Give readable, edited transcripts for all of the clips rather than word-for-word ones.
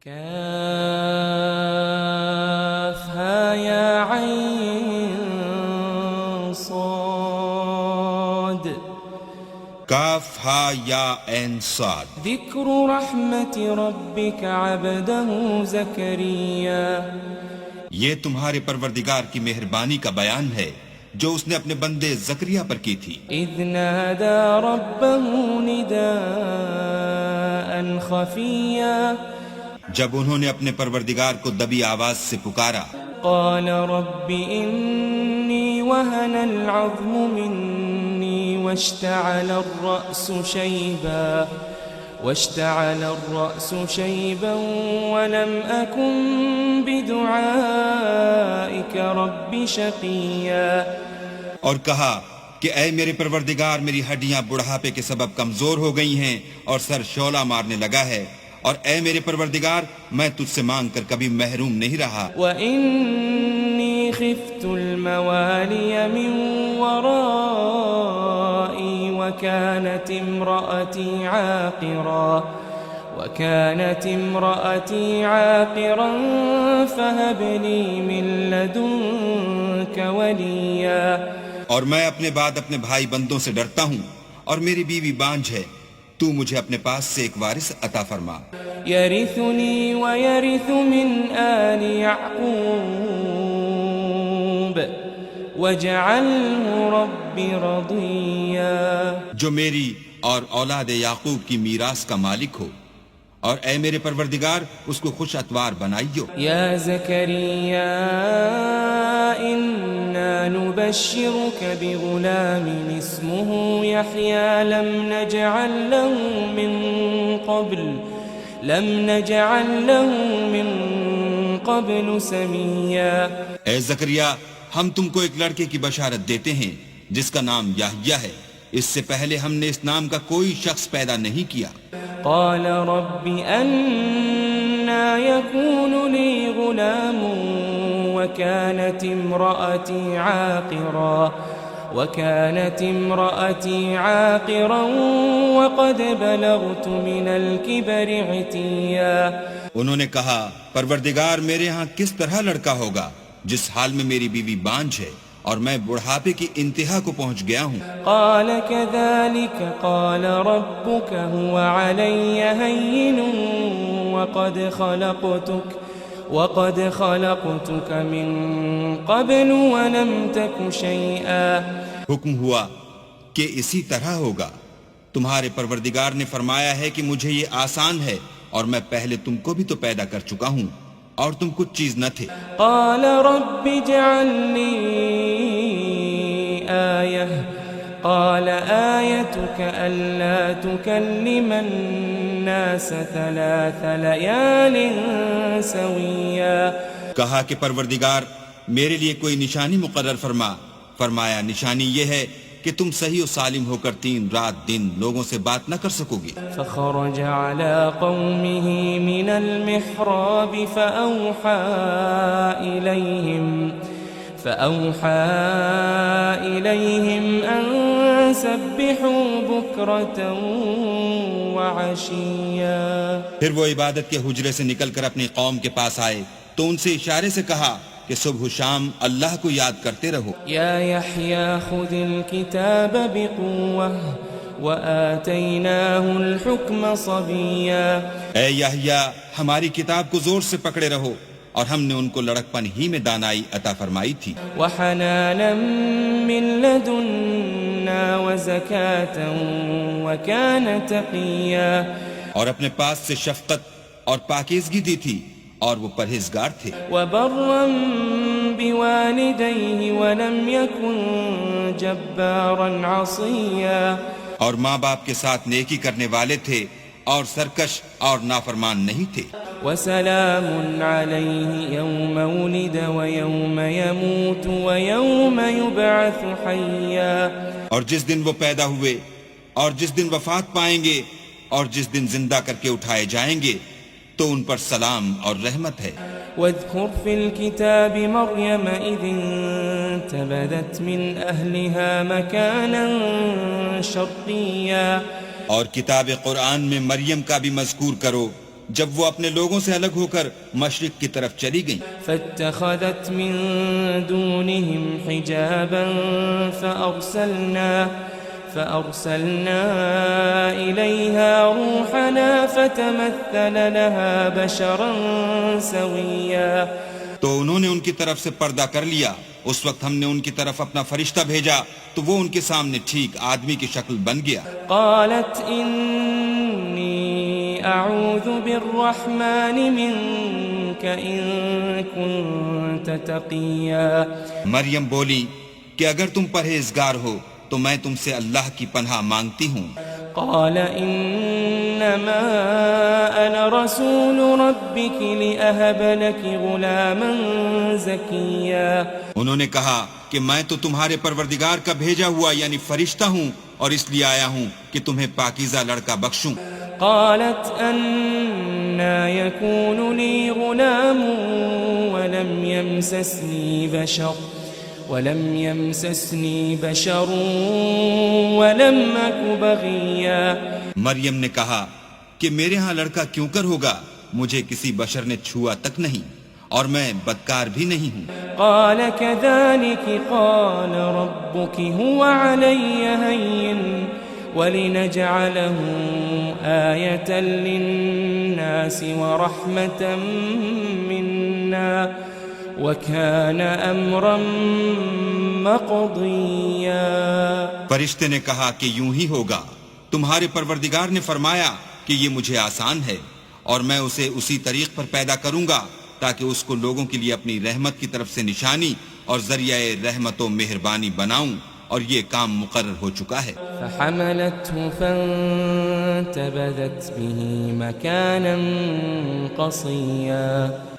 كافها يا عين صاد کاف ہا یا عین صاد. ذكر رحمة ربك عبده زكريا یہ تمہارے پروردگار کی مہربانی کا بیان ہے جو اس نے اپنے بندے زکریا پر کی تھی. إذ نادى ربه نداء خفيا جب انہوں نے اپنے پروردگار کو دبی آواز سے پکارا. قال رب إني وهن العظم مني واشتعل الرأس شيبا ولم أكن بدعائك رب شقيا. اور کہا کہ اے میرے پروردگار میری ہڈیاں بڑھاپے کے سبب کمزور ہو گئی ہیں اور سر شعلہ مارنے لگا ہے، اور اے میرے پروردگار میں تجھ سے مانگ کر کبھی محروم نہیں رہا. وَإِنِّي خِفْتُ الْمَوَالِيَ مِنْ وَرَائِي وَكَانَتِ امْرَأَتِي عَاقِرًا فَهَبْ لِي مِنْ لَدُنْكَ وَلِيًّا. اور میں اپنے بعد اپنے بھائی بندوں سے ڈرتا ہوں اور میری بیوی بانجھ ہے، تو مجھے اپنے پاس سے ایک وارث عطا فرما. يَرِثُنِي وَيَرِثُ مِنْ آلِ يَعْقُوبَ وَاجْعَلْهُ رَبِّ رَضِيًّا. جو میری اور اولاد یعقوب کی میراث کا مالک ہو، اور اے میرے پروردگار اس کو خوش اتوار بنائیو. يا زكريا إنا نبشرك بغلام اسمه يحيى لم نجعل له من قبل سميا. اے زکریا ہم تم کو ایک لڑکے کی بشارت دیتے ہیں جس کا نام یحییٰ ہے، اس سے پہلے ہم نے اس نام کا کوئی شخص پیدا نہیں کیا. قال رب أنا يكون لي غلام وكانت امرأتي عاقرا وقد بلغت من الكبر عتيا. انہوں نے کہا پروردگار میرے ہاں کس طرح لڑکا ہوگا جس حال میں میری بیوی بانجھ ہے اور میں بڑھاپے کی انتہا کو پہنچ گیا ہوں. قال كذلك قال ربك هو علي هين وقد خلقتك من قبل ولم تك شيئا. حکم ہوا کہ اسی طرح ہوگا. تمہارے پروردگار نے فرمایا ہے کہ مجھے یہ آسان ہے اور میں پہلے تم کو بھی تو پیدا کر چکا ہوں اور تم کچھ چیز نہ تھے. قال رب اجعل لي آية قال آيتك ألا تكلم الناس 3 ليال سويا. کہا کہ پروردگار میرے لیے کوئی نشانی مقرر فرما. فرمایا نشانی یہ ہے کہ تم صحیح و سالم ہو کر 3 رات دن لوگوں سے بات نہ کر سکو گے. فخرج على قومه من المحراب فأوحى إليهم أن سبحوا بكرة وعشيا. پھر وہ عبادت کے حجرے سے نکل کر اپنی قوم کے پاس آئے تو ان سے اشارے سے کہا کہ صبح و شام اللہ کو یاد کرتے رہو. یا یحییٰ خذ الکتاب بقوة وآتیناہ الحکم صبیا. اے یحییٰ ہماری کتاب کو زور سے پکڑے رہو اور ہم نے ان کو لڑکپن ہی میں دانائی عطا فرمائی تھی. وحنانا من لدنا وزکاة وکان تقیا. اور اپنے پاس سے شفقت اور پاکیزگی دی تھی اور وہ پرہیزگار تھے. وبرا بوالديه ولم يكن جبارا عصيا. اور ماں باپ کے ساتھ نیکی کرنے والے تھے اور سرکش اور نافرمان نہیں تھے. وسلام عليه يوم ولد ويوم يموت ويوم يبعث حيا. اور جس دن وہ پیدا ہوئے اور جس دن وفات پائیں گے اور جس دن زندہ کر کے اٹھائے جائیں گے تو ان پر سلام اور رحمت ہے. واذكر في الكتاب مريم إذ انتبذت من أهلها مكانا شرقيا. اور کتاب قرآن میں مریم کا بھی مذکور کرو جب وہ اپنے لوگوں سے الگ ہو کر مشرق کی طرف چلی گئیں فاتخذت من دونهم حجابا فأرسلنا إليها روحنا فتمثل لها بشرا سويا تو انہوں نے ان کی طرف سے پردہ کر لیا. اس وقت ہم نے ان کی طرف اپنا فرشتہ بھیجا تو وہ ان کے سامنے ٹھیک آدمی کی شکل بن گیا. قالت إني أعوذ بالرحمن منك إن كنت تقيا. مریم بولی کہ اگر تم پرہیزگار ہو تو میں تم سے اللہ کی پناہ مانگتی ہوں. قال إنما أنا رسول ربك لأهب لك غلاما زكيا. انہوں نے کہا کہ میں تو تمہارے پروردگار کا بھیجا ہوا یعنی فرشتہ ہوں اور اس لیے آیا ہوں کہ تمہیں پاکیزہ لڑکا بخشوں. قالت أنا يكون لي غلام ولم يمسسني بشر ولم أك بغيا. مریم نے کہا کہ میرے ہاں لڑکا کیوں کر ہوگا، مجھے کسی بشر نے چھوا تک نہیں اور میں بدکار بھی نہیں ہوں. قال كذلك قال ربك هو علي هين ولنجعله آية للناس ورحمة منا وَكَانَ أَمْرًا مَقْضِيًّا. فرشتے نے کہا کہ یوں ہی ہوگا، تمہارے پروردگار نے فرمایا کہ یہ مجھے آسان ہے اور میں اسے اسی طریق پر پیدا کروں گا تاکہ اس کو لوگوں کے لیے اپنی رحمت کی طرف سے نشانی اور ذریعہ رحمت و مہربانی بناؤں، اور یہ کام مقرر ہو چکا ہے. فحملته فانتبذت به مكانا قصيا.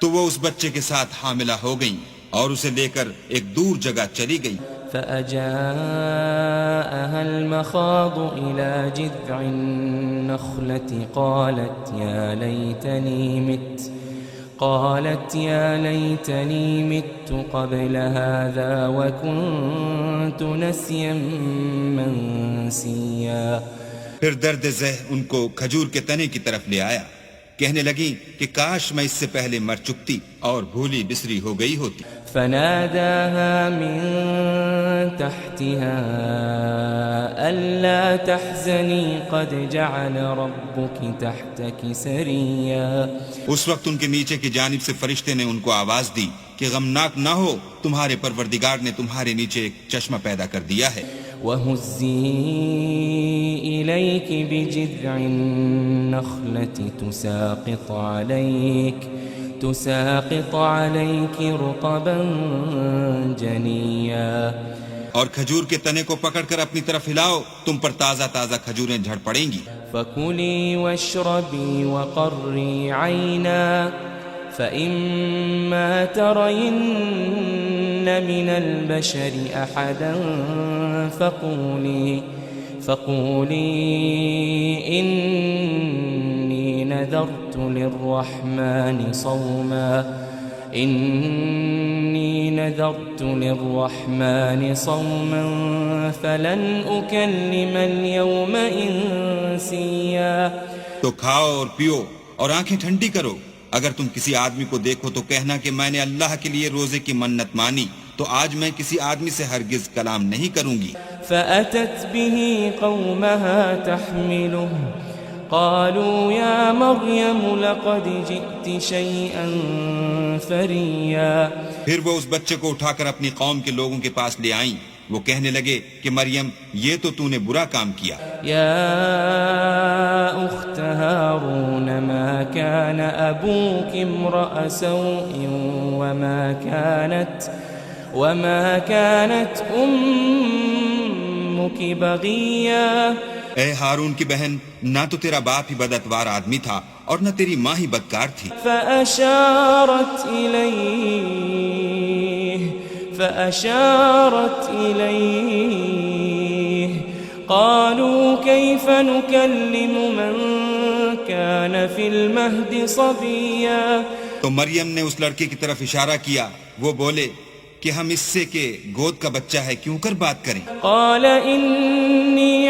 تو وہ اس بچے کے ساتھ حاملہ ہو گئیں اور اسے لے کر ایک دور جگہ چلی گئی. فأجاءها المخاض إلى جذع النخلة قالت يا ليتني مت قبل هذا وكنت نسيا منسيا. پھر درد ذہ ان کو کھجور کے تنے کی طرف لے آیا. کہنے لگی کہ کاش میں اس سے پہلے مر چکتی اور بھولی بسری ہو گئی ہوتی. فناداها من تحتها ألا تحزني قد جعل ربك تحتك سريا. اس وقت ان کے نیچے کی جانب سے فرشتے نے ان کو آواز دی کہ غمناک نہ ہو، تمہارے پروردگار نے تمہارے نیچے ایک چشمہ پیدا کر دیا ہے. وَهُزِّي إِلَيْكِ بِجِذْعِ النَّخْلَةِ تُسَاقِطْ عَلَيْكِ رُطَبًا جَنِيًّا. اور کھجور کے تنے کو پکڑ کر اپنی طرف ہلاؤ، تم پر تازہ تازہ کھجوریں جھڑ پڑیں گی. فَكُلِي وَاشْرَبِي وَقَرِّي عَيْنًا فَإِمَّا تَرَيِنَّ مِنَ الْبَشَرِ أَحَدًا فَقُولِي إِنِّي نَذَرْتُ لِلرَّحْمَنِ صَوْمًا فَلَنْ أُكَلِّمَ الْيَوْمَ إِنسِيًّا. تو کھاؤ اور پیو اور آنکھیں ٹھنڈی کرو. اگر تم کسی آدمی کو دیکھو تو کہنا کہ میں نے اللہ کے لیے روزے کی منت مانی، تو آج میں کسی آدمی سے ہرگز کلام نہیں کروں گی. فأتت به قومها تحمله قالوا يا مريم لقد جئت شيئا فريا. پھر وہ اس بچے کو اٹھا کر اپنی قوم کے لوگوں کے پاس لے آئیں. وہ کہنے لگے کہ مریم یہ تو نے برا کام کیا. يا أخت هارون ما كان أبوك امرأ سوء وما كانت أمك بغيا. اے ہارون کی بہن، نہ تو تیرا باپ ہی بدعتوار آدمی تھا اور نہ تیری ماں ہی بدکار تھی. فأشارت إليه قالوا كيف نكلم من كان في المهد صبيا. تو مریم نے اس لڑکے کی طرف اشارہ کیا. وہ بولے کہ ہم اس سے کہ گود کا بچہ ہے کیوں کر بات کریں. قال إني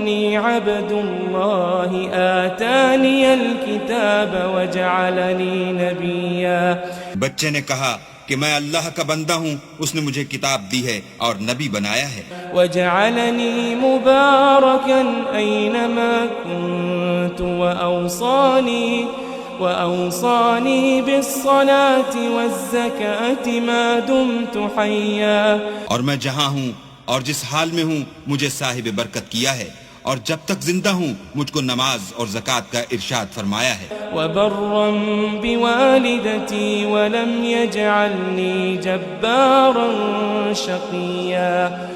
إني عبد الله آتاني الكتاب وجعلني نبيا. بچے نے کہا کہ میں اللہ کا بندہ ہوں، اس نے مجھے کتاب دی ہے اور نبی بنایا ہے. وجعلني مباركا أينما كنت وأوصاني بالصلاة والزكاة ما دمت حيا. اور میں جہاں ہوں اور جس حال میں ہوں مجھے صاحب برکت کیا ہے، اور جب تک زندہ ہوں مجھ کو نماز اور زکوٰۃ کا ارشاد فرمایا ہے. وبرا بوالدتي ولم يجعلني جبارا شقيا.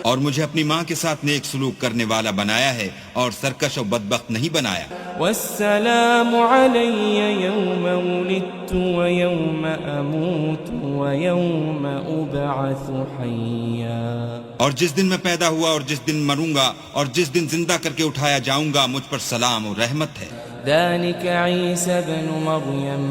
اور مجھے اپنی ماں کے ساتھ نیک سلوک کرنے والا بنایا ہے اور سرکش و بدبخت نہیں بنایا. والسلام علي يوم ولدت ويوم أموت ويوم أبعث حيا. اور جس دن میں پیدا ہوا اور جس دن مروں گا اور جس دن زندہ کر کے اٹھایا جاؤں گا مجھ پر سلام اور رحمت ہے. ذلك عيسى ابن مريم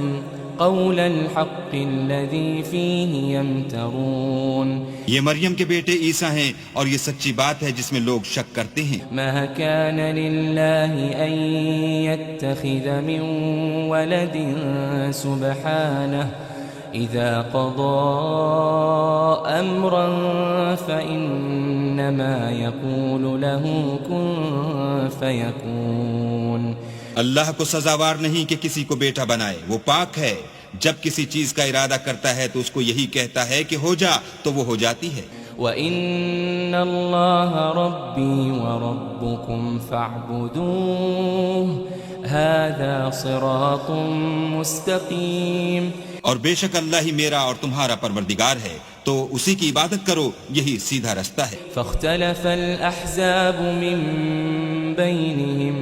قول الحق الذي فيه يمترون. یہ مریم کے بیٹے عیسیٰ ہیں اور یہ سچی بات ہے جس میں لوگ شک کرتے ہیں. ما كان لله أن يتخذ من ولد سبحانه إذا قضى أمرا فإنما يقول له كن فيكون. اللہ کو سزاوار نہیں کہ کسی کو بیٹا بنائے، وہ پاک ہے. جب کسی چیز کا ارادہ کرتا ہے تو اس کو یہی کہتا ہے کہ ہو جا تو وہ ہو جاتی ہے. وَإِنَّ اللَّهَ رَبِّي وَرَبُّكُمْ فَاعْبُدُوهُ هَذَا صِرَاطٌ مُسْتَقِيمٌ. اور بے شک اللہ ہی میرا اور تمہارا پروردگار ہے، تو اسی کی عبادت کرو، یہی سیدھا رستہ ہے. فاختلف الأحزاب من بينهم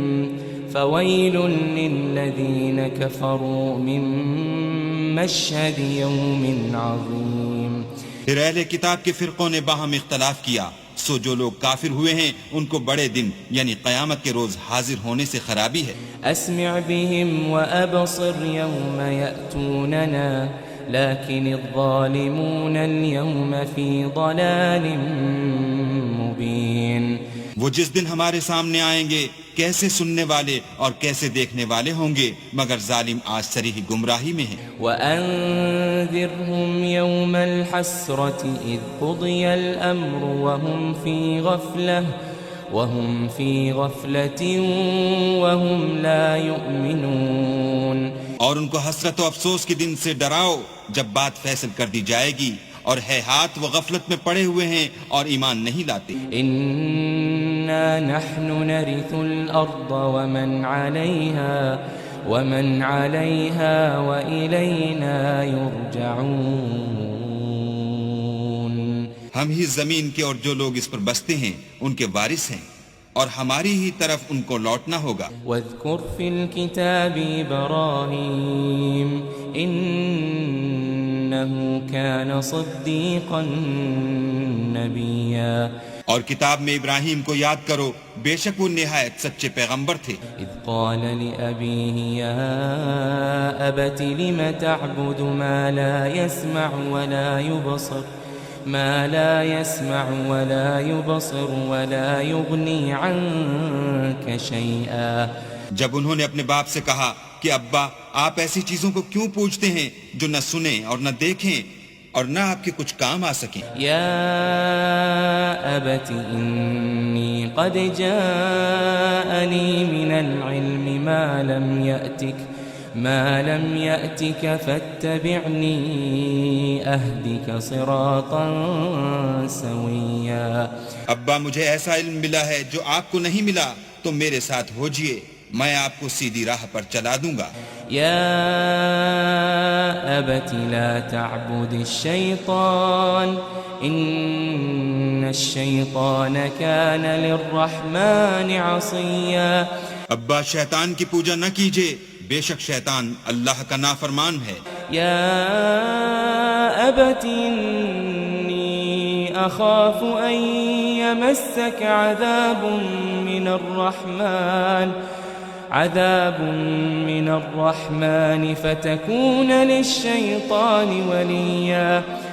فويل للذين كفروا من مشهد يوم عظيم. پھر اہل کتاب کے فرقوں نے باہم اختلاف کیا، سو جو لوگ کافر ہوئے ہیں ان کو بڑے دن یعنی قیامت کے روز حاضر ہونے سے خرابی ہے. اسمع بهم وابصر يوم يأتوننا لكن الظالمون اليوم في ضلال مبين. وہ جس دن ہمارے سامنے آئیں گے کیسے سننے والے اور کیسے دیکھنے والے ہوں گے، مگر ظالم آج صریح گمراہی میں ہیں. وَأَنذِرْهُمْ يَوْمَ الْحَسْرَةِ إِذْ قُضِيَ الْأَمْرُ وَهُمْ فِي غَفْلَةٍ وَهُمْ لَا يُؤْمِنُونَ. اور ان کو حسرت و افسوس کے دن سے ڈراؤ جب بات فیصل کر دی جائے گی، اور ہے ہاتھ وہ غفلت میں پڑے ہوئے ہیں اور ایمان نہیں لاتے. إِنَّا نَحْنُ نَرِثُ الْأَرْضَ وَمَنْ عَلَيْهَا وَإِلَيْنَا يُرْجَعُونَ. ہم ہی زمین کے اور جو لوگ اس پر بستے ہیں ان کے وارث ہیں، اور ہماری ہی طرف ان کو لوٹنا ہوگا. وَاذْكُرْ فِي الْكِتَابِ إِبْرَاهِيمَ إِنَّهُ كَانَ صِدِّيقًا نَبِيًّا. اور کتاب میں ابراہیم کو یاد کرو، بے شک وہ نہایت سچے پیغمبر تھے. اذ قال لأبيه يا أبت لم تعبد ما لا يسمع ولا يبصر ولا يغني عنك شيئا. جب انہوں نے اپنے باپ سے کہا کہ ابا آپ ایسی چیزوں کو کیوں پوچھتے ہیں جو نہ سنیں اور نہ دیکھیں اور نہ آپ کے کچھ کام آ سکیں. یا ابت انی قد جاءنی من العلم ما لم يأتك فاتبعنی اہدک صراطا سویا. ابا مجھے ایسا علم ملا ہے جو آپ کو نہیں ملا، تو میرے ساتھ ہوجئے، میں آپ کو سیدھی راہ پر چلا دوں گا. یا ابت لا تعبد الشیطان ان الشیطان کان للرحمن عصیا. ابا شیطان کی پوجا نہ کیجئے، بے شک شیطان اللہ کا نافرمان ہے. یا ابت انی اخاف ان یمسک عذاب من الرحمن فتكون للشیطان ولیا.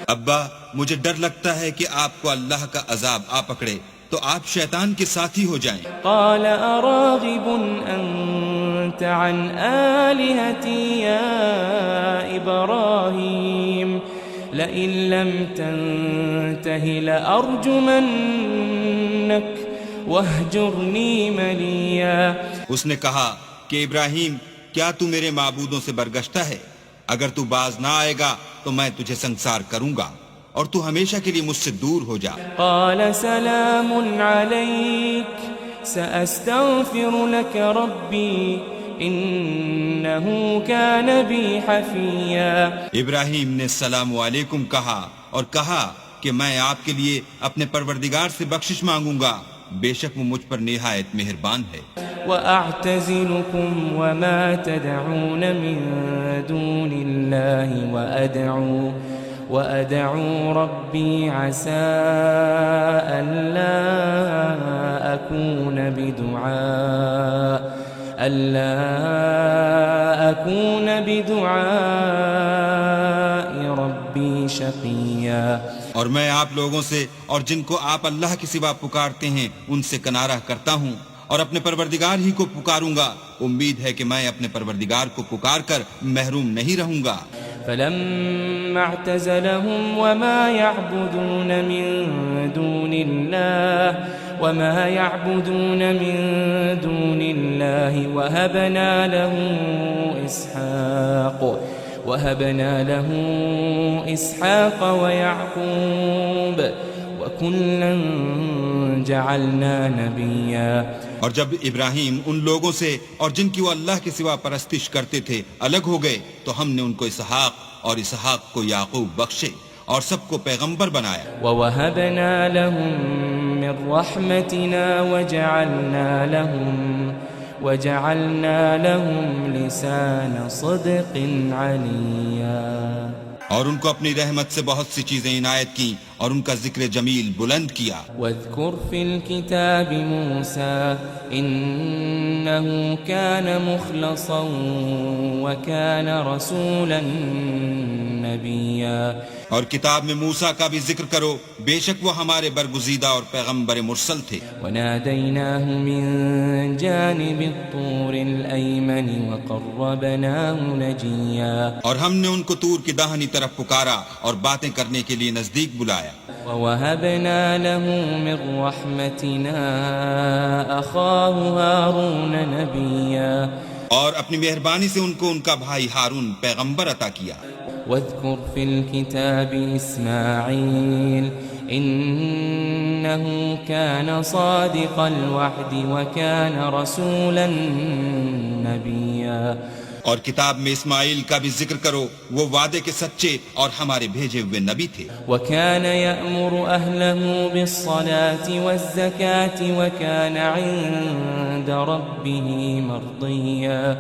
ابا مجھے ڈر لگتا ہے کہ آپ کو اللہ کا عذاب آ پکڑے، تو آپ شیطان کے ساتھی ہو جائیں۔ قال أراغب أنت عن آلهتي يا إبراهيم لئن لم تنته لأرجمنك واهجرني مليا۔ اس نے کہا کہ ابراہیم کیا تو میرے معبودوں سے برگشتہ ہے؟ اگر تو باز نہ آئے گا تو میں تجھے سنسار کروں گا اور تو ہمیشہ کے لیے مجھ سے دور ہو جا۔ قال سلام عليك سأستغفر لك ربي إنه كان بي حفيا۔ ابراہیم نے السلام علیکم کہا اور کہا کہ میں آپ کے لیے اپنے پروردگار سے بخشش مانگوں گا، بے شک وہ مجھ پر نہایت مہربان ہے۔ وأعتزلكم وما تدعون من دون الله وأدعو ربي عسى ألا أكون بدعاء ربي شقيا۔ اور میں آپ لوگوں سے اور جن کو آپ اللہ کے سوا پکارتے ہیں ان سے کنارہ کرتا ہوں اور اپنے پروردگار ہی کو پکاروں گا، امید ہے کہ میں اپنے پروردگار کو پکار کر محروم نہیں رہوں گا۔ فلما اعتزلهم وما يعبدون من دون الله وهبنا له إسحاق ويعقوب وكلا جعلنا نبيا۔ اور جب ابراہیم ان لوگوں سے اور جن کی وہ اللہ کے سوا پرستش کرتے تھے الگ ہو گئے تو ہم نے ان کو اسحاق اور اسحاق کو یعقوب بخشے اور سب کو پیغمبر بنایا۔ وَوَهَبْنَا لَهُم مِّن رَّحْمَتِنَا وَجَعَلْنَا لَهُمْ لِسَانَ صِدْقٍ عَلِيًّا۔ اور ان کو اپنی رحمت سے بہت سی چیزیں عنایت کی اور ان کا ذکر جمیل بلند کیا۔ واذكر في الكتاب موسى إنه كان مخلصا وكان رسولا نبيا۔ اور کتاب میں موسیٰ کا بھی ذکر کرو، بے شک وہ ہمارے برگزیدہ اور پیغمبر مرسل تھے۔ وناديناه من جانب الطور الأيمن وقربناه نجيا۔ اور ہم نے ان کو طور کی داہنی طرف پکارا اور باتیں کرنے کے لیے نزدیک بلایا۔ ووهبنا له من رحمتنا أخاه هارون نبيا۔ اور اپنی مہربانی سے ان کو ان کا بھائی ہارون پیغمبر عطا کیا۔ واذكر في الكتاب إسماعيل إنه كان صادق الوعد وكان رسولا نبيا۔ اور کتاب میں اسماعیل کا بھی ذکر کرو، وہ وعدے کے سچے اور ہمارے بھیجے ہوئے نبی تھے۔ وكان يأمر أهله بالصلاة والزكاة وكان عند ربه مرضيا۔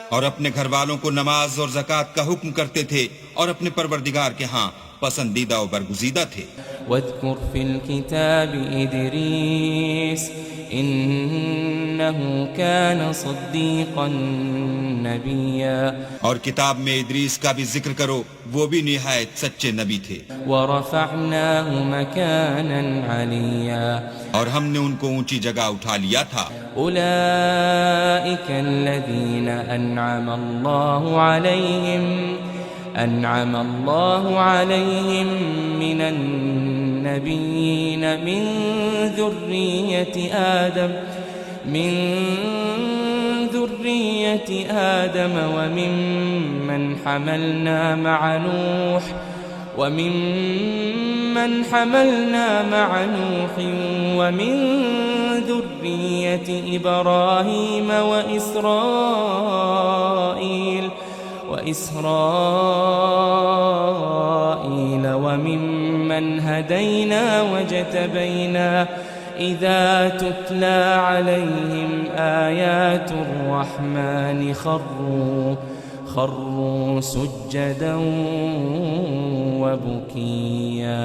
اور اپنے گھر والوں کو نماز اور زکوٰۃ کا حکم کرتے تھے اور اپنے پروردگار کے ہاں پسندیدہ و برگزیدہ تھے۔ واذكر في الكتاب إدريس إنه كان صديقا نبيا۔ اور کتاب میں ادریس کا بھی ذکر کرو، وہ بھی نہایت سچے نبی تھے۔ ورفعناه مكانا عليا۔ اور ہم نے ان کو اونچی جگہ اٹھا لیا تھا۔ أولئك الذين أنعم الله عليهم من النبيين من ذرية آدم وممن حملنا مع نوح ومن ذرية إبراهيم وإسرائيل وممن هدينا وجتبينا إذا تتلى عليهم آيات الرحمن خروا سجدا وبكيا۔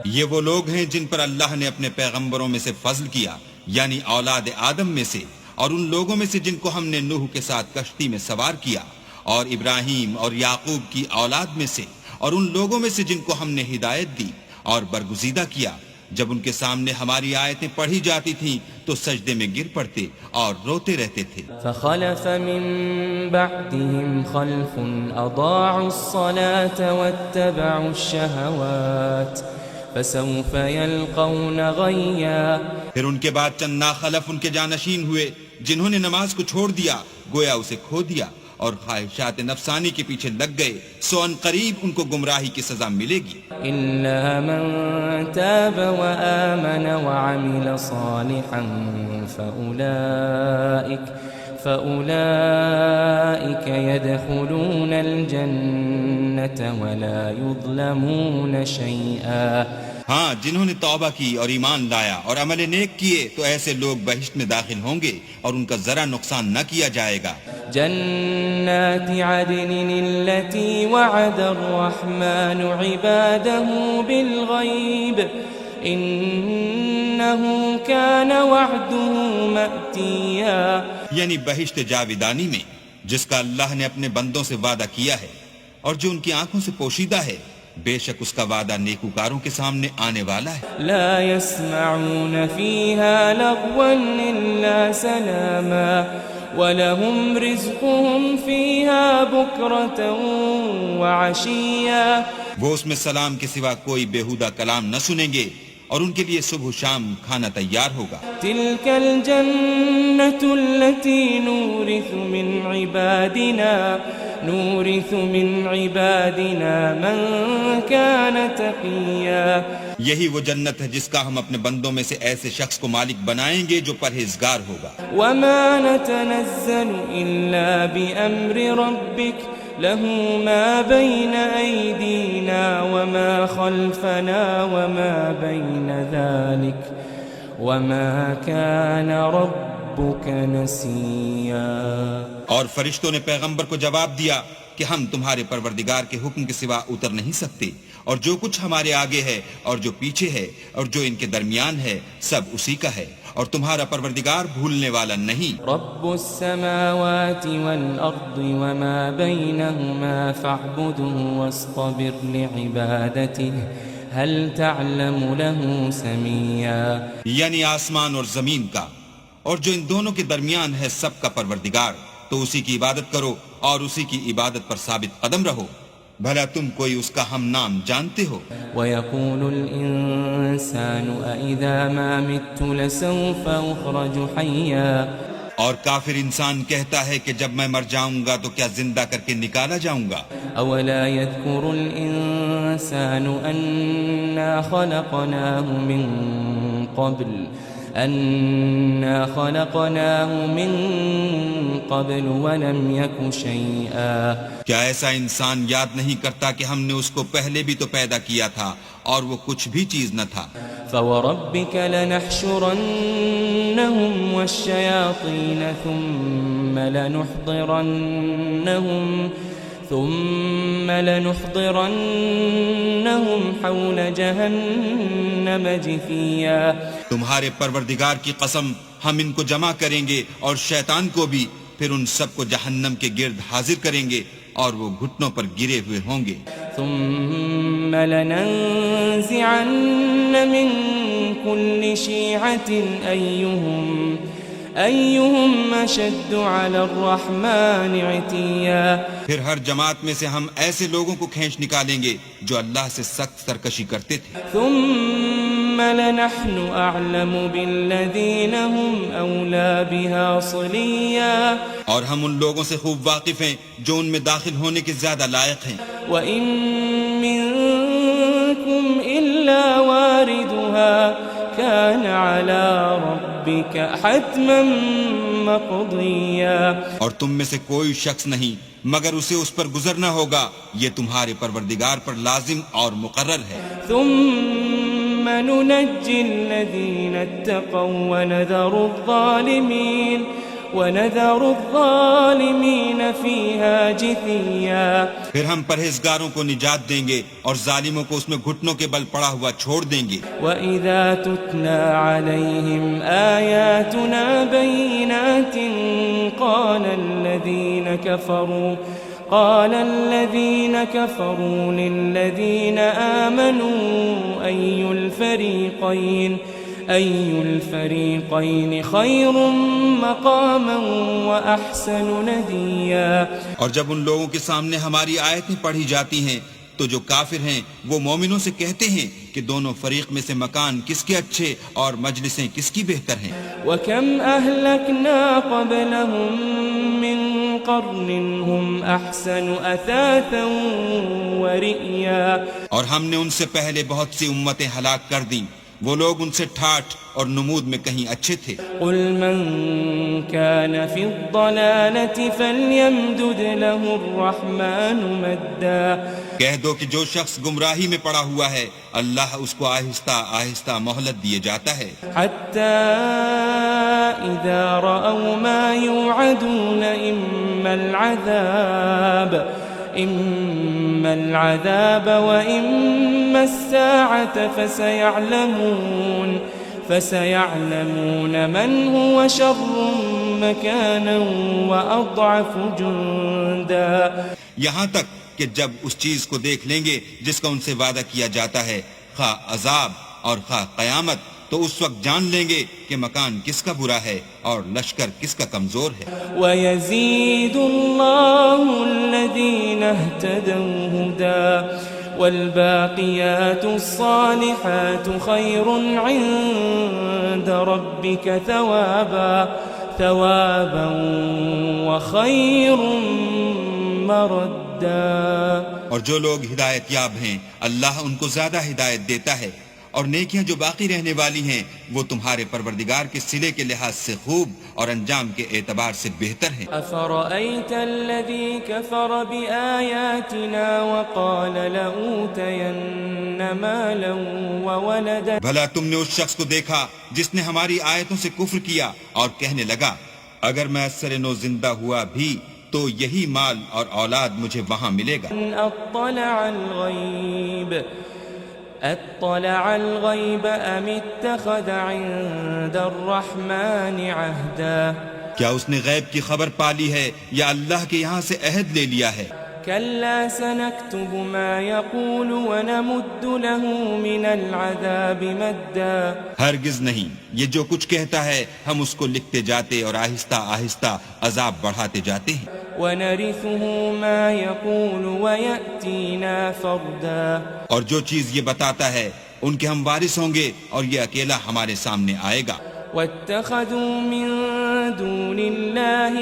یہ وہ لوگ ہیں جن پر اللہ نے اپنے پیغمبروں میں سے فضل کیا، یعنی اولاد آدم میں سے، اور ان لوگوں میں سے جن کو ہم نے نوح کے ساتھ کشتی میں سوار کیا، اور ابراہیم اور یعقوب کی اولاد میں سے، اور ان لوگوں میں سے جن کو ہم نے ہدایت دی اور برگزیدہ کیا، جب ان کے سامنے ہماری آیتیں پڑھی جاتی تھیں تو سجدے میں گر پڑتے اور روتے رہتے تھے. فخلف من بعدهم خلف اضاعوا الصلاة واتبعوا الشهوات فسوف يلقون غيا. پھر ان کے بعد چند ناخلف ان کے جانشین ہوئے جنہوں نے نماز کو چھوڑ دیا گویا اسے کھو دیا اور خواہشات نفسانی کے پیچھے لگ گئے سو ان قریب ان کو گمراہی کی سزا ملے گی. إلا من تاب وآمن وعمل صالحا فأولئك يدخلون الجنة ولا يظلمون شيئا. ہاں جنہوں نے توبہ کی اور ایمان لایا اور عمل نیک کیے تو ایسے لوگ بہشت میں داخل ہوں گے اور ان کا ذرا نقصان نہ کیا جائے گا. جنات عدن التي وعد الرحمن عباده بالغيب إنه كان وعده مأتيا. یعنی بہشت جاودانی میں جس کا اللہ نے اپنے بندوں سے وعدہ کیا ہے اور جو ان کی آنکھوں سے پوشیدہ ہے بے شک اس کا وعدہ نیکوکاروں کے سامنے آنے والا ہے. لا يسمعون فيها لغوا إلا سلاما وَلَهُمْ رِزْقُهُمْ فِيهَا بُكْرَةً وَعَشِيًّا. وہ اس میں سلام کے سوا کوئی بیہودہ کلام نہ سنیں گے اور ان کے لیے صبح و شام کھانا تیار ہوگا. تِلْكَ الْجَنَّةُ الَّتِي نُورِثُ مِنْ عِبَادِنَا مَنْ كَانَ تَقِيًّا. یہی وہ جنت ہے جس کا ہم اپنے بندوں میں سے ایسے شخص کو مالک بنائیں گے جو پرہیزگار ہوگا. وَمَا نَتَنَزَّلُ إِلَّا بِأَمْرِ رَبِّكَ له ما بين أيدينا وما خلفنا وما بين ذلك وما كان ربك نسيا. اور فرشتوں نے پیغمبر کو جواب دیا کہ ہم تمہارے پروردگار کے حکم کے سوا اتر نہیں سکتے اور جو کچھ ہمارے آگے ہے اور جو پیچھے ہے اور جو ان کے درمیان ہے سب اسی کا ہے اور تمہارا پروردگار بھولنے والا نہیں. رب السماوات والأرض وما بينهما فاعبده واصطبر لعبادته هل تعلم له سميا. یعنی آسمان اور زمین کا اور جو ان دونوں کے درمیان ہے سب کا پروردگار تو اسی کی عبادت کرو اور اسی کی عبادت پر ثابت قدم رہو بھلا تم کوئی اس کا ہم نام جانتے ہو. وَيَقُولُ الْإِنسَانُ أَإِذَا مَا مِتُّ لَسَوْفَ أُخْرَجُ حَيًّا. اور کافر انسان کہتا ہے کہ جب میں مر جاؤں گا تو کیا زندہ کر کے نکالا جاؤں گا. أَوَلَا يَذْكُرُ الْإِنسَانُ أَنَّا خَلَقْنَاهُ مِن قَبْلُ وَلَمْ يَكُ شَيْئًا. کیا ایسا انسان یاد نہیں کرتا کہ ہم نے اس کو پہلے بھی تو پیدا کیا تھا اور وہ کچھ بھی چیز نہ تھا. فَوَرَبِّكَ لَنَحْشُرَنَّهُمْ وَالشَّيَاطِينَ ثُمَّ لَنُحْضِرَنَّهُمْ حَوْلَ جَهَنَّمَ جِثِيًّا. تمہارے پروردگار کی قسم ہم ان کو جمع کریں گے اور شیطان کو بھی پھر ان سب کو جہنم کے گرد حاضر کریں گے اور وہ گھٹنوں پر گرے ہوئے ہوں گے. ثم لننزعن من كل شيعة أيهم أشد على الرحمن عتيا. پھر ہر جماعت میں سے ہم ایسے لوگوں کو کھینچ نکالیں گے جو اللہ سے سخت سرکشی کرتے تھے. ثم لنحن أعلم بالذين هم أولى بها صليا. اور ہم ان لوگوں سے خوب واقف ہیں جو ان میں داخل ہونے کے زیادہ لائق ہیں. وَإِن مِّنكُمْ إِلَّا وَارِدُهَا كَانَ عَلَى رَبِّكَ حَتْمًا مَّقْضِيًّا. اور تم میں سے کوئی شخص نہیں مگر اسے اس پر گزرنا ہوگا یہ تمہارے پروردگار پر لازم اور مقرر ہے. ثُمَّ نُنَجِّي الَّذِينَ اتَّقَوْا وَنَذَرُ الظَّالِمِينَ فِيهَا جِثِيًّا. پھر ہم پرہیزگاروں کو نجات دیں گے اور ظالموں کو اس میں گھٹنوں کے بل پڑا ہوا چھوڑ دیں گے. وَإِذَا تُتْلَى عَلَيْهِمْ آيَاتُنَا بَيِّنَاتٍ قَالَ قال الذين كفروا للذين آمنوا أي الفريقين خير مقاما وأحسن نديا. اور جب ان لوگوں کے سامنے ہماری آیتیں پڑھی جاتی ہیں تو جو کافر ہیں وہ مومنوں سے کہتے ہیں کہ دونوں فریق میں سے مکان کس کے اچھے اور مجلسیں کس کی بہتر ہیں. وَكَمْ أَهْلَكْنَا قَبْلَهُمْ مِنْ قَرْنٍ هُمْ أَحْسَنُ أَثَاثًا وَرِئْيًا. اور ہم نے ان سے پہلے بہت سی امتیں ہلاک کر دیں، وہ لوگ ان سے ٹھاٹھ اور نمود میں کہیں اچھے تھے. قُلْ مَنْ كَانَ فِي الضَّلَالَةِ فَلْيَمْدُدْ لَهُ الرَّحْمَنُ مَدًّا. کہہ دو کہ جو شخص گمراہی میں پڑا ہوا ہے اللہ اس کو آہستہ آہستہ مہلت دیے جاتا ہے. حَتَّى إِذَا رَأَوْا مَا يُوعَدُونَ إِمَّا الْعَذَابَ وَإِمَّا السَّاعَةَ فَسَيَعْلَمُونَ مَنْ هُوَ شَرٌّ مَكَانًا وَأَضْعَفُ جُنْدًا. یہاں تک کہ جب اس چیز کو دیکھ لیں گے جس کا ان سے وعدہ کیا جاتا ہے، خواہ عذاب اور خواہ قیامت، تو اس وقت جان لیں گے کہ مکان کس کا برا ہے اور لشکر کس کا کمزور ہے. وَيَزِيدُ اللَّهُ الَّذِينَ اهْتَدَوْا هُدًى وَالْبَاقِيَاتُ الصَّالِحَاتُ خَيْرٌ عِندَ رَبِّكَ ثَوَابًا وَخَيْرٌ مَرَدًّا. اور جو لوگ ہدایت یاب ہیں اللہ ان کو زیادہ ہدایت دیتا ہے، اور نیکیاں جو باقی رہنے والی ہیں وہ تمہارے پروردگار کے صلے کے لحاظ سے خوب اور انجام کے اعتبار سے بہتر ہیں. أَفَرَأَيْتَ الَّذِي كَفَرَ بِآيَاتِنَا وَقَالَ لَأُوتَيَنَّ مَالًا وَوَلَدًا. بھلا تم نے اس شخص کو دیکھا جس نے ہماری آیتوں سے کفر کیا اور کہنے لگا اگر میں سر نو زندہ ہوا بھی تو یہی مال اور اولاد مجھے وہاں ملے گا. اطلع الغیب ام اتخذ عند الرحمن عہدا. کیا اس نے غیب کی خبر پالی ہے یا اللہ کے یہاں سے عہد لے لیا ہے؟ كلا سنكتب ما يقول ونمد له من العذاب مدا. ہرگز نہیں، یہ جو کچھ کہتا ہے ہم اس کو لکھتے جاتے اور آہستہ آہستہ عذاب بڑھاتے جاتے ہیں. ونرثه ما يقول ويأتينا فردا. اور جو چیز یہ بتاتا ہے ان کے ہم وارث ہوں گے اور یہ اکیلا ہمارے سامنے آئے گا. واتخذوا من دون الله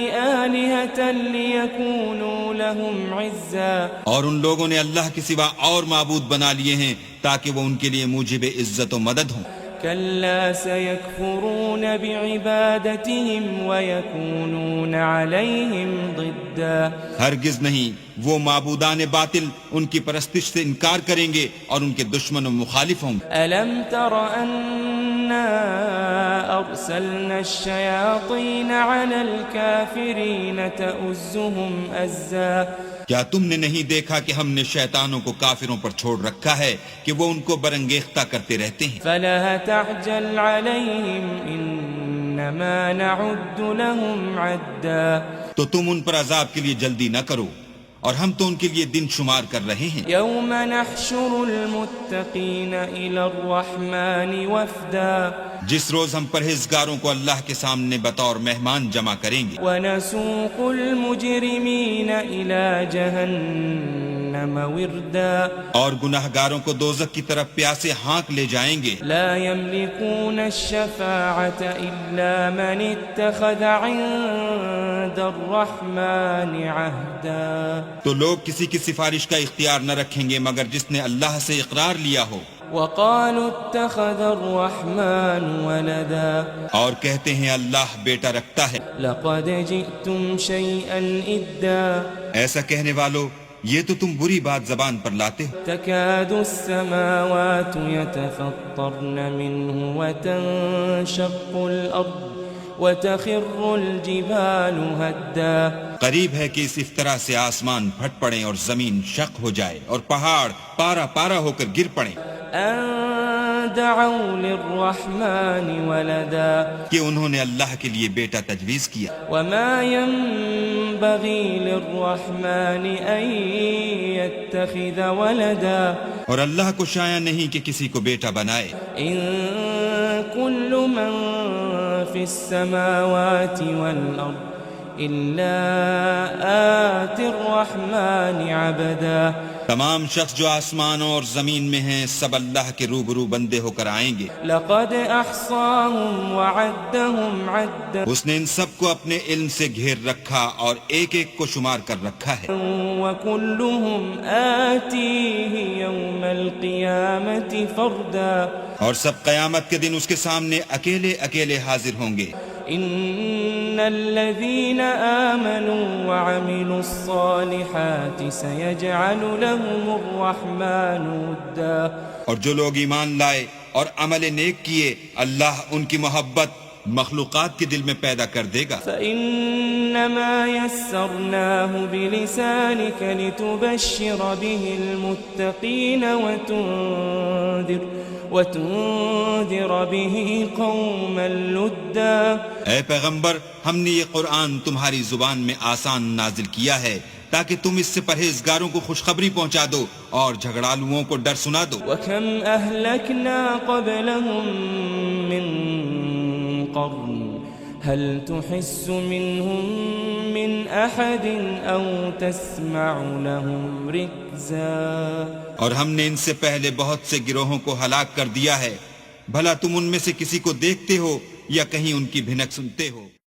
آلهة ليكونوا لهم عزا. اور ان لوگوں نے اللہ کے سوا اور معبود بنا لیے ہیں تاکہ وہ ان کے لیے موجب عزت و مدد ہوں. كلا سيكفرون بعبادتهم ويكونون عليهم ضدا. ہرگز نہیں، وہ معبودان باطل ان کی پرستش سے انکار کریں گے اور ان کے دشمن و مخالف ہوں گے. ألم تر أنا أرسلنا الشياطين على الكافرين تؤزهم أزا. کیا تم نے نہیں دیکھا کہ ہم نے شیطانوں کو کافروں پر چھوڑ رکھا ہے کہ وہ ان کو برنگیختہ کرتے رہتے ہیں. فلا تعجل عليهم إنما نعد لهم عدا. تو تم ان پر عذاب کے لیے جلدی نہ کرو اور ہم تو ان کے لیے دن شمار کر رہے ہیں. يوم نحشر المتقين إلى الرحمن وفدا. جس روز ہم پرہیزگاروں کو اللہ کے سامنے بطور مہمان جمع کریں گے. ونسوق المجرمين إلى جهنم وردا. اور گناہگاروں کو دوزخ کی طرف پیاسے ہانک لے جائیں گے. لا يملكون الشفاعة إلا من اتخذ عند الرحمن عهدا. تو لوگ کسی کی سفارش کا اختیار نہ رکھیں گے مگر جس نے اللہ سے اقرار لیا ہو. وقالوا اتخذ الرحمن ولدا. اور کہتے ہیں اللہ بیٹا رکھتا ہے. لقد جئتم شيئا إدا. ایسا کہنے والو یہ تو تم بری بات زبان پر لاتے ہو. تكاد السماوات يتفطرن منه وتنشق الأرض وتخر الجبال هدا. قریب ہے کہ اس افطرا سے آسمان پھٹ پڑیں اور زمین شق ہو جائے اور پہاڑ پارا پارا ہو کر گر پڑیں. أن دعوا للرحمن ولدا کہ انہوں نے اللہ کے لیے بیٹا تجویز کیا، وما ينبغي للرحمن أن يتخذ ولدا اور اللہ کو شایع نہیں کہ کسی کو بیٹا بنائے۔ إن كل من في السماوات والأرض إلا آتي الرحمن عبدا تمام شخص جو آسمانوں اور زمین میں ہیں سب اللہ کے روبرو بندے ہو کر آئیں گے۔ لقد أحصاهم وعدهم عدا اس نے ان سب کو اپنے علم سے گھیر رکھا اور ایک ایک کو شمار کر رکھا ہے، وكلهم آتيه يوم القيامة فردا اور سب قیامت کے دن اس کے سامنے اکیلے اکیلے حاضر ہوں گے۔ إن الذين آمنوا وعملوا الصالحات سيجعل لهم الرحمن ودا اور جو لوگ ایمان لائے اور عمل نیک کیے اللہ ان کی محبت مخلوقات کے دل میں پیدا کر دے گا۔ فإنما يسرناه بلسانك لتبشر به المتقين وتنذر به قوما لدا اے پیغمبر ہم نے یہ قرآن تمہاری زبان میں آسان نازل کیا ہے تاکہ تم اس سے پرہیزگاروں کو خوشخبری پہنچا دو اور جھگڑالوؤں کو ڈر سنا دو۔ وكم أهلكنا قبلهم من قرن هل تحس منهم من أحد أو تسمع لهم ركزا اور ہم نے ان سے پہلے بہت سے گروہوں کو ہلاک کر دیا ہے، بھلا تم ان میں سے کسی کو دیکھتے ہو یا کہیں ان کی بھنک سنتے ہو؟